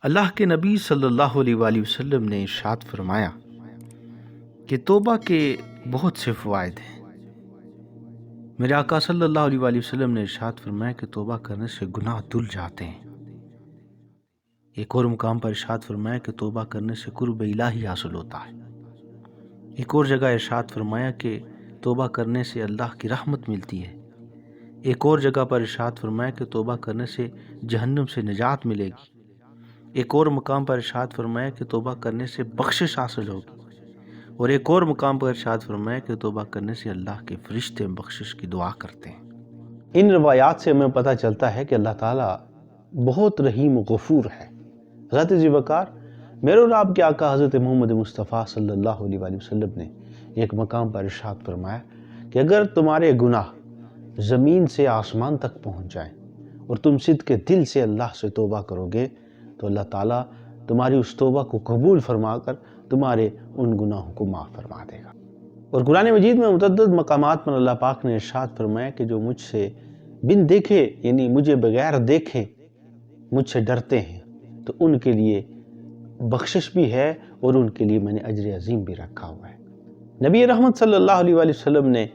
اللہ کے نبی صلی اللہ علیہ وآلہ وسلم نے ارشاد فرمایا کہ توبہ کے بہت سے فوائد ہیں۔ میرے آقا صلی اللہ علیہ وآلہ وسلم نے ارشاد فرمایا کہ توبہ کرنے سے گناہ دھل جاتے ہیں۔ ایک اور مقام پر ارشاد فرمایا کہ توبہ کرنے سے قرب الہی حاصل ہوتا ہے۔ ایک اور جگہ ارشاد فرمایا کہ توبہ کرنے سے اللہ کی رحمت ملتی ہے۔ ایک اور جگہ پر ارشاد فرمایا کہ توبہ کرنے سے جہنم سے نجات ملے گی۔ ایک اور مقام پر ارشاد فرمایا کہ توبہ کرنے سے بخشش حاصل ہوگی، اور ایک اور مقام پر ارشاد فرمایا کہ توبہ کرنے سے اللہ کے فرشتے بخشش کی دعا کرتے ہیں۔ ان روایات سے ہمیں پتہ چلتا ہے کہ اللہ تعالیٰ بہت رحیم و غفور ہے۔ حضرت ذوالفقار میرے اور آپ کے آقا حضرت محمد مصطفیٰ صلی اللہ علیہ وآلہ وسلم نے ایک مقام پر ارشاد فرمایا کہ اگر تمہارے گناہ زمین سے آسمان تک پہنچ جائیں اور تم صدق دل سے اللہ سے توبہ کرو گے تو اللہ تعالیٰ تمہاری اس توبہ کو قبول فرما کر تمہارے ان گناہوں کو معاف فرما دے گا۔ اور قرآن مجید میں متعدد مقامات پر اللہ پاک نے ارشاد فرمایا کہ جو مجھ سے بن دیکھے یعنی مجھے بغیر دیکھے مجھ سے ڈرتے ہیں تو ان کے لیے بخشش بھی ہے اور ان کے لیے میں نے اجر عظیم بھی رکھا ہوا ہے۔ نبی رحمت صلی اللہ علیہ وآلہ وسلم نے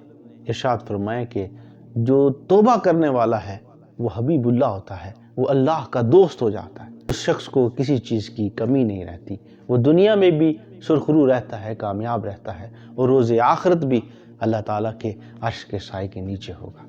ارشاد فرمایا کہ جو توبہ کرنے والا ہے وہ حبیب اللہ ہوتا ہے، وہ اللہ کا دوست ہو جاتا ہے۔ اس شخص کو کسی چیز کی کمی نہیں رہتی، وہ دنیا میں بھی سرخرو رہتا ہے، کامیاب رہتا ہے، اور روز آخرت بھی اللہ تعالیٰ کے عرش کے سائے کے نیچے ہوگا۔